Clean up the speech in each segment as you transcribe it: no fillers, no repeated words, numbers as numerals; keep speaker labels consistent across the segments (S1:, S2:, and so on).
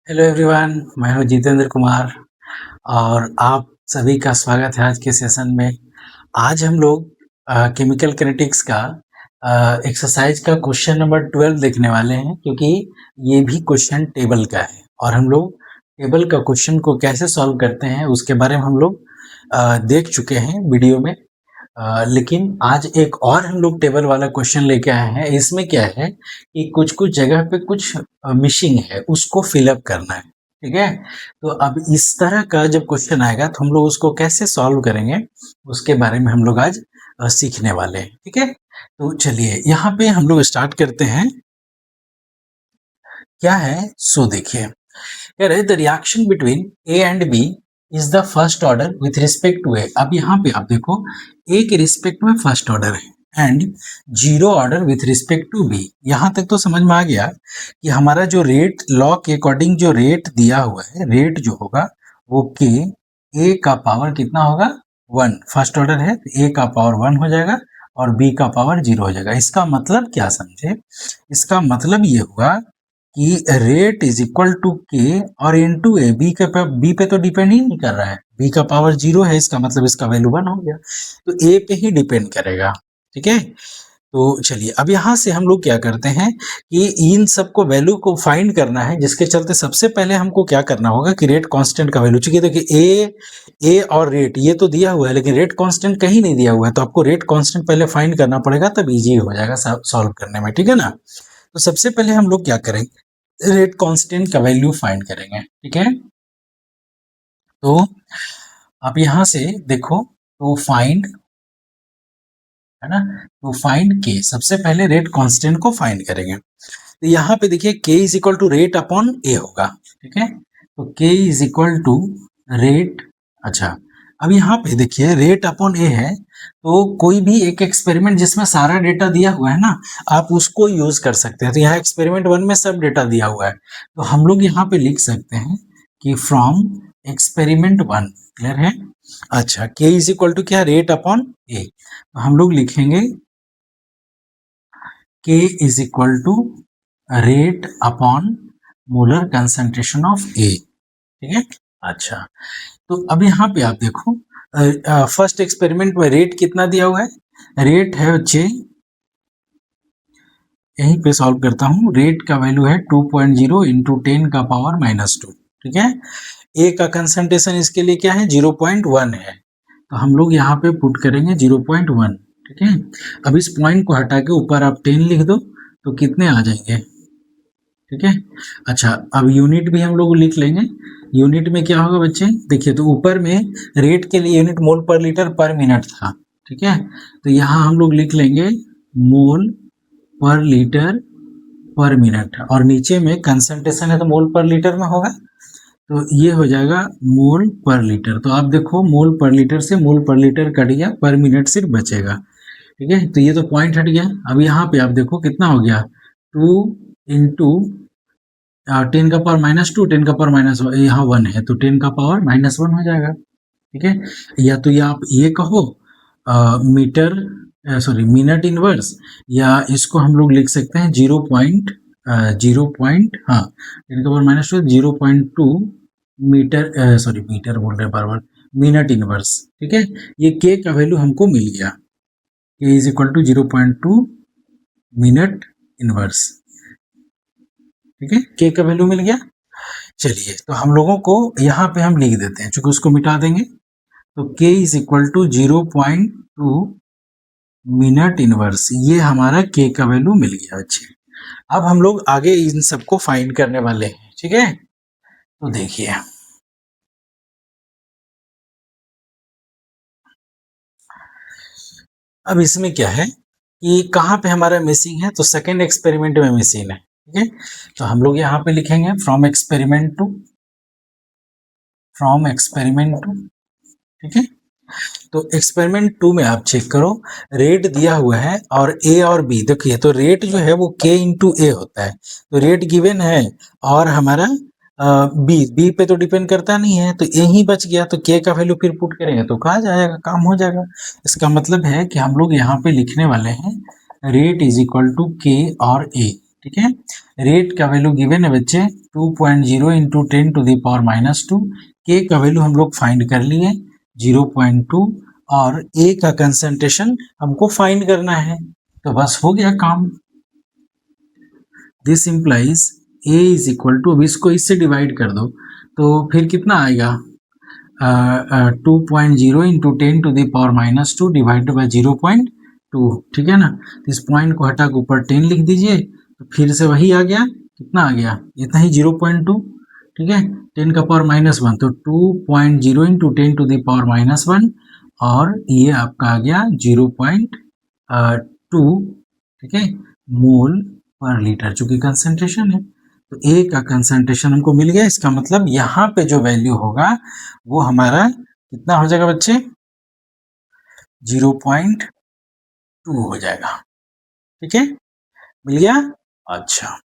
S1: Hello everyone, मैं हूँ जितेंद्र कुमार और आप सभी का स्वागत है आज के सेशन में। आज हम लोग केमिकल किनेटिक्स का एक्सरसाइज का क्वेश्चन नंबर 12 देखने वाले हैं, क्योंकि ये भी क्वेश्चन टेबल का है और हम लोग टेबल का क्वेश्चन को कैसे सॉल्व करते हैं उसके बारे में हम लोग देख चुके हैं वीडियो में। लेकिन आज एक और हम लोग टेबल वाला क्वेश्चन लेके आए हैं। इसमें क्या है कि कुछ-कुछ जगह पे कुछ मिसिंग है, उसको फिल अप करना है, ठीक है? तो अब इस तरह का जब क्वेश्चन आएगा तो हम लोग उसको कैसे सॉल्व करेंगे, उसके बारे में हम लोग आज सीखने वाले हैं, ठीक है? तो चलिए यहाँ पे हम लोग स्टार्ट करते हैं। क्या है? सो देखिए, कह रहे the reaction between A and B is the first order with respect to A. अब यहाँ पे आप देखो, ए के रिस्पेक्ट में फर्स्ट ऑर्डर है and zero order with respect to B. यहाँ तक तो समझ में आ गया कि हमारा जो रेट लॉ के अकॉर्डिंग जो रेट दिया हुआ है, रेट जो होगा वो के ए का पावर कितना होगा? 1। फर्स्ट ऑर्डर है तो ए का पावर 1 हो जाएगा और बी का पावर 0 हो जाएगा। इसका मतलब क्या समझे? इसका मतलब ये हुआ कि रेट इज इक्वल टू के और इनटू ए। बी पे तो डिपेंड ही नहीं कर रहा है, बी का पावर 0 है, इसका मतलब इसका वैल्यू 1 हो गया, तो ए पे ही डिपेंड करेगा, ठीक है? तो चलिए अब यहाँ से हम लोग क्या करते हैं कि इन सबको वैल्यू को फाइंड करना है, जिसके चलते सबसे पहले हमको क्या करना होगा कि रेट कांस्टेंट का वैल्यू, चूंकि देखिए ए और रेट ये तो दिया हुआ है लेकिन रेट कांस्टेंट कहीं नहीं दिया हुआ है, तो आपको रेट कांस्टेंट पहले फाइंड करना पड़ेगा, तब इजी हो जाएगा सॉल्व करने में, ठीक है ना? तो सबसे पहले हम लोग क्या करेंगे, रेट कांस्टेंट का वैल्यू फाइंड करेंगे, ठीक है? तो आप यहां से देखो, तो फाइंड है ना, तो फाइंड के सबसे पहले रेट कांस्टेंट को फाइंड करेंगे। तो यहाँ पे देखिए K is equal to rate upon A होगा, ठीक है? तो के इज इक्वल टू रेट। अच्छा, अब यहाँ पे देखिए रेट अपॉन ए है, तो कोई भी एक एक्सपेरिमेंट जिसमें सारा डेटा दिया हुआ है ना, आप उसको यूज कर सकते हैं। तो यहाँ एक्सपेरिमेंट 1 में सब डेटा दिया हुआ है, तो हम लोग यहाँ पे लिख सकते हैं कि फ्रॉम एक्सपेरिमेंट 1, क्लियर है? अच्छा, के इज इक्वल टू क्या? Rate upon A. तो हम लोग लिखेंगे K is equal to rate upon molar concentration of A, ठीक है? अच्छा, तो अब यहाँ पे आप देखो, फर्स्ट एक्सपेरिमेंट में रेट कितना दिया हुआ है? रेट है बच्चे, यहीं पे सॉल्व करता हूँ, रेट का वैल्यू है 2.0 इंटू 10 का पावर -2, ठीक है? ए का कंसंट्रेशन इसके लिए क्या है? 0.1 है, तो हम लोग यहाँ पे पुट करेंगे 0.1, ठीक है? अब इस पॉइंट को हटा के ऊपर आप 10 लिख दो, तो कितने आ जाएंगे, ठीक है? अच्छा, अब यूनिट भी हम लोग लिख लेंगे। यूनिट में क्या होगा बच्चे? देखिए, तो ऊपर में रेट के लिए यूनिट मोल पर लीटर पर मिनट था, ठीक है? तो यहाँ हम लोग लिख लेंगे मोल पर लीटर पर मिनट, और नीचे में कंसंट्रेशन है तो मोल पर लीटर में होगा, तो ये हो जाएगा मोल पर लीटर। तो आप देखो, मोल पर लीटर से मोल पर लीटर कट गया, पर मिनट सिर्फ बचेगा, ठीक है? तो ये तो पॉइंट हट गया। अब यहाँ पे आप देखो कितना हो गया, 2 इंटू 10 का पावर -2, 10 का पावर माइनस, यहाँ 1 है तो 10 का पावर -1 हो जाएगा, ठीक है? या तो आप ये कहो मीटर, सॉरी मिनट इनवर्स, या इसको हम लोग लिख सकते हैं 0.0 हाँ, 10 का पावर -2 0.2 मीटर, सॉरी मीटर बोल रहे बार बार, मिनट इनवर्स, ठीक है? ये के का वैल्यू हमको मिल गया, k is equal to 0.2 minute inverse, ठीक है? के का वैल्यू मिल गया। चलिए, तो हम लोगों को यहाँ पे हम लिख देते हैं, चूंकि उसको मिटा देंगे, तो k is equal to 0.2 minute inverse, ये हमारा k का वैल्यू मिल गया। अच्छे, अब हम लोग आगे इन सबको फाइंड करने वाले हैं, ठीक है? तो देखिए, अब इसमें क्या है कि कहाँ पे हमारा मिसिंग है, तो सेकेंड एक्सपेरिमेंट में मिसिंग है, ठीक है? तो हम लोग यहाँ पे लिखेंगे फ्रॉम एक्सपेरिमेंट टू, ठीक है? तो एक्सपेरिमेंट 2 में आप चेक करो, रेट दिया हुआ है और ए और बी, देखिए तो रेट जो है वो के इंटू ए होता है, तो रेट गिवन है और हमारा बी पे तो डिपेंड करता नहीं है, तो ए ही बच गया, तो के का वैल्यू फिर पुट करेंगे तो कहा जाएगा, काम हो जाएगा। इसका मतलब है कि हम लोग यहाँ पे लिखने वाले हैं रेट इज इक्वल टू के और ए, ठीक है। रेट का वैल्यू गिवन है बच्चे 2.0 इंटू 10⁻²। के का वैल्यू हम लोग फाइंड कर लिए 0.2 और ए का कंसंट्रेशन हमको फाइंड करना है, तो बस हो गया काम। This implies a is equal to, अब इसको इससे डिवाइड कर दो तो फिर कितना आएगा 2.0 इंटू 10⁻² डिवाइडेड बाई 0.2, ठीक है ना। इस पॉइंट को हटा के ऊपर 10 लिख दीजिए, तो फिर से वही आ गया, कितना आ गया इतना ही 0.2, ठीक है। 10⁻⁻1 तो 2.0 इंटू 10⁻⁻1 और ये आपका आ गया 0.2, ठीक है, मोल पर लीटर, चूंकि कंसंट्रेशन है तो ए का कंसंट्रेशन हमको मिल गया। इसका मतलब यहाँ पे जो वैल्यू होगा वो हमारा कितना हो जाएगा बच्चे 0.2 हो जाएगा, ठीक है, मिल गया। अच्छा,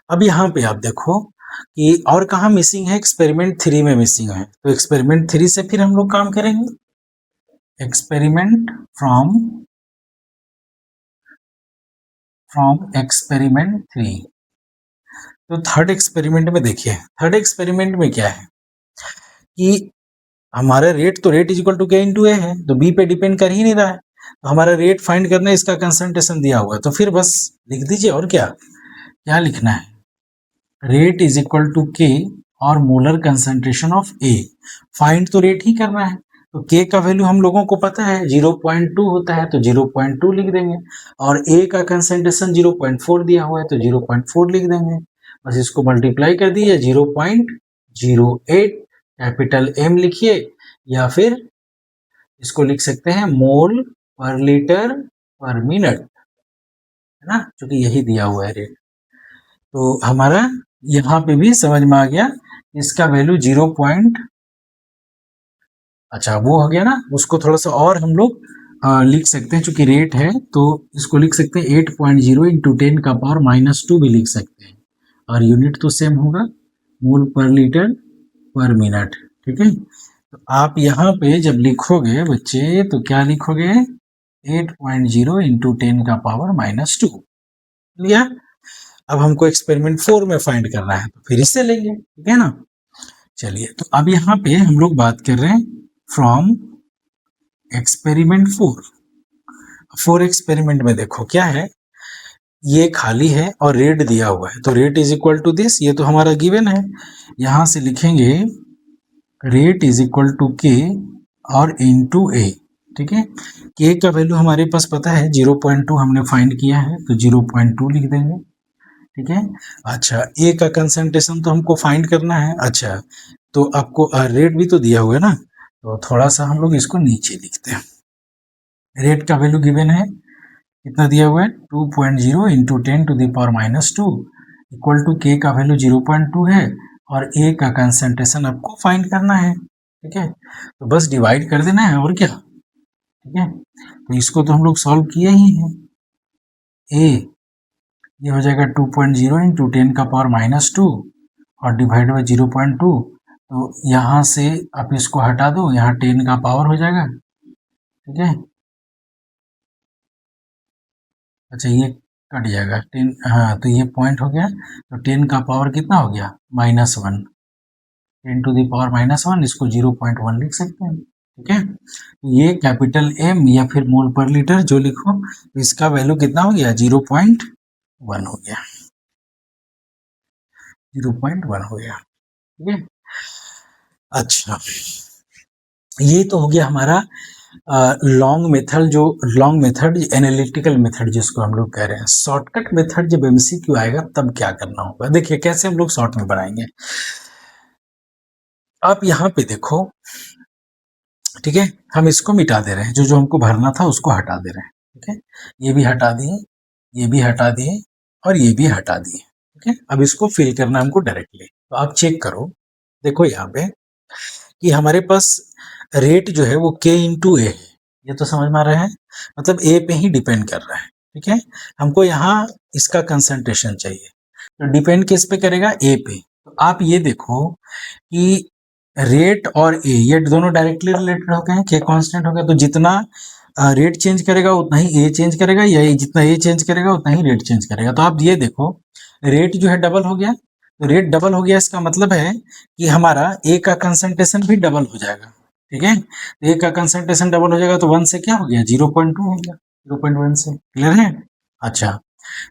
S1: अब यहाँ पे आप देखो कि और कहाँ मिसिंग है, एक्सपेरिमेंट 3 में मिसिंग है, तो एक्सपेरिमेंट 3 से फिर हम लोग काम करेंगे। एक्सपेरिमेंट फ्रॉम एक्सपेरिमेंट 3, तो थर्ड एक्सपेरिमेंट में देखिए, थर्ड एक्सपेरिमेंट में क्या है कि हमारा रेट, तो रेट इज इक्वल टू के इंटू ए है, तो बी पे डिपेंड कर ही नहीं रहा है, तो हमारा रेट फाइंड करना है, इसका कंसंट्रेशन दिया हुआ है, तो फिर बस लिख दीजिए, और क्या क्या लिखना है, रेट इज इक्वल टू के और molar concentration of A. Find तो रेट ही करना है, तो के का वैल्यू हम लोगों को पता है 0.2 होता है, तो 0.2 लिख देंगे, और ए का कंसंट्रेशन 0.4 दिया हुआ है, तो 0.4 लिख देंगे, बस इसको मल्टीप्लाई कर दिए 0.08, कैपिटल एम लिखिए, या फिर इसको लिख सकते हैं मोल पर लीटर पर मिनट, है ना, क्योंकि यही दिया हुआ है रेट। तो हमारा यहाँ पे भी समझ में आ गया, इसका वैल्यू 0. अच्छा वो हो गया ना, उसको थोड़ा सा और हम लोग लिख सकते हैं, चूंकि रेट है तो इसको लिख सकते हैं 8.0 इंटू 10⁻⁻2 भी लिख सकते हैं, और यूनिट तो सेम होगा, मोल पर लीटर पर मिनट, ठीक है। तो आप यहाँ पे जब लिखोगे बच्चे तो क्या लिखोगे 8.0 इंटू 10⁻⁻2 लिया। अब हमको एक्सपेरिमेंट 4 में फाइंड करना है, तो फिर इससे लेंगे, ठीक है ना। चलिए, तो अब यहाँ पे हम लोग बात कर रहे हैं फ्रॉम एक्सपेरिमेंट 4 एक्सपेरिमेंट में देखो क्या है, ये खाली है और रेट दिया हुआ है, तो rate is equal to this, ये तो हमारा गिवन है, यहां से लिखेंगे रेट इज इक्वल टू के और इनटू ए, ठीक है। के का वैल्यू हमारे पास पता है 0.2 हमने फाइंड किया है, तो 0.2 लिख देंगे, ठीक है। अच्छा, ए का कंसंट्रेशन तो हमको फाइंड करना है, अच्छा तो आपको रेट भी तो दिया हुआ है ना, तो थोड़ा सा हम लोग इसको नीचे लिखते हैं। रेट का वैल्यू गिवन है, कितना दिया हुआ है 2.0 इंटू 10⁻⁻2 इक्वल टू के का वैल्यू 0.2 है, और ए का कंसंट्रेशन आपको फाइंड करना है, ठीक है। तो बस डिवाइड कर देना है, और क्या, ठीक है। तो इसको तो हम लोग सॉल्व किए ही हैं, ए ये हो जाएगा 2.0 इंटू 10⁻⁻2 और डिवाइड बाई 0.2, तो यहाँ से आप इसको हटा दो, यहाँ 10 का पावर हो जाएगा, ठीक है। अच्छा ये कट जाएगा 10, हाँ तो ये पॉइंट हो गया, तो 10 का पावर कितना हो गया -1, 10⁻⁻1, इसको 0.1 लिख सकते हैं, ठीक है। तो ये कैपिटल एम या फिर मोल पर लीटर जो लिखो, तो इसका वैल्यू कितना हो गया 0.1 हो गया, 0.1 हो गया, ठीक है। अच्छा, ये तो हो गया हमारा लॉन्ग मेथड, जो लॉन्ग मेथड एनालिटिकल मेथड जिसको हम लोग कह रहे हैं। शॉर्टकट मेथड जब एमसीक्यू आएगा तब क्या करना होगा, देखिए कैसे हम लोग शॉर्ट में बनाएंगे। आप यहाँ पे देखो, ठीक है, हम इसको मिटा दे रहे हैं, जो जो हमको भरना था उसको हटा दे रहे हैं, ठीक है। ये भी हटा दिए, ये भी हटा दिए, और ये भी हटा दिए, ठीक है। अब इसको फिल करना हमको डायरेक्टली, तो आप चेक करो, देखो यहाँ पे कि हमारे पास रेट जो है वो के इंटू ए है, ये तो समझ में आ रहा है, मतलब ए पे ही डिपेंड कर रहा है, ठीक है। हमको यहाँ इसका कंसंट्रेशन चाहिए, तो डिपेंड किस पे करेगा, ए पे। तो आप ये देखो कि रेट और ए ये दोनों डायरेक्टली रिलेटेड हो गए हैं, के कांस्टेंट हो गया, तो जितना रेट चेंज करेगा उतना ही ए चेंज करेगा, या जितना ए चेंज करेगा उतना ही रेट चेंज करेगा। तो आप ये देखो, रेट जो है डबल हो गया, तो रेट डबल हो गया इसका मतलब है कि हमारा ए का कंसंट्रेशन भी डबल हो जाएगा। ठीक है, तो ए का कंसंट्रेशन डबल हो जाएगा तो 1 से क्या हो गया, 0.2 हो गया, 0.1 से। क्लियर है? अच्छा,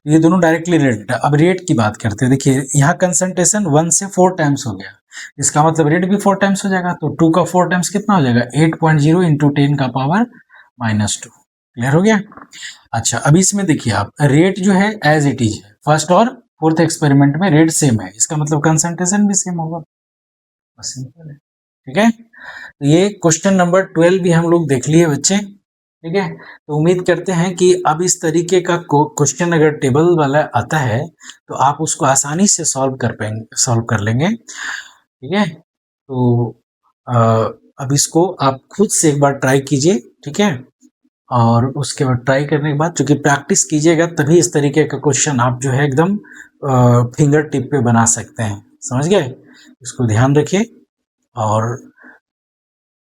S1: ये दोनों डायरेक्टली रिलेटेड है। अब रेट की बात करते हैं। देखिए यहाँ कंसंट्रेशन 1 से 4 टाइम्स हो गया, इसका मतलब रेट भी 4 टाइम्स हो जाएगा। तो 2 का 4 टाइम्स कितना हो जाएगा, 8.0 इंटू 10 का पावर -2। क्लियर हो गया? अच्छा, अभी इसमें देखिए आप, रेट जो है एज इट इज है, फर्स्ट और फोर्थ एक्सपेरिमेंट में रेट सेम है, इसका मतलब कंसंट्रेशन भी सेम होगा। सिंपल है। ठीक है, तो ये क्वेश्चन नंबर 12 भी हम लोग देख लिए बच्चे। ठीक है, तो उम्मीद करते हैं कि अब इस तरीके का क्वेश्चन अगर टेबल वाला आता है तो आप उसको आसानी से सॉल्व कर लेंगे। ठीक है, तो अब इसको आप खुद से एक बार ट्राई कीजिए। ठीक है, और उसके बाद ट्राई करने के बाद चूंकि प्रैक्टिस कीजिएगा तभी इस तरीके का क्वेश्चन आप जो है एकदम फिंगर टिप पे बना सकते हैं। समझ गए? इसको ध्यान रखिए। और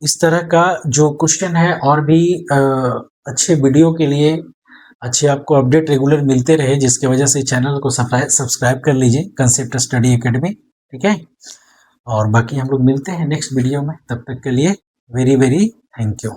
S1: इस तरह का जो क्वेश्चन है और भी अच्छे वीडियो के लिए, अच्छे आपको अपडेट रेगुलर मिलते रहे, जिसकी वजह से चैनल को सब्सक्राइब कर लीजिए, कंसेप्ट स्टडी एकेडमी। ठीक है, और बाकी हम लोग मिलते हैं नेक्स्ट वीडियो में। तब तक के लिए वेरी वेरी थैंक यू।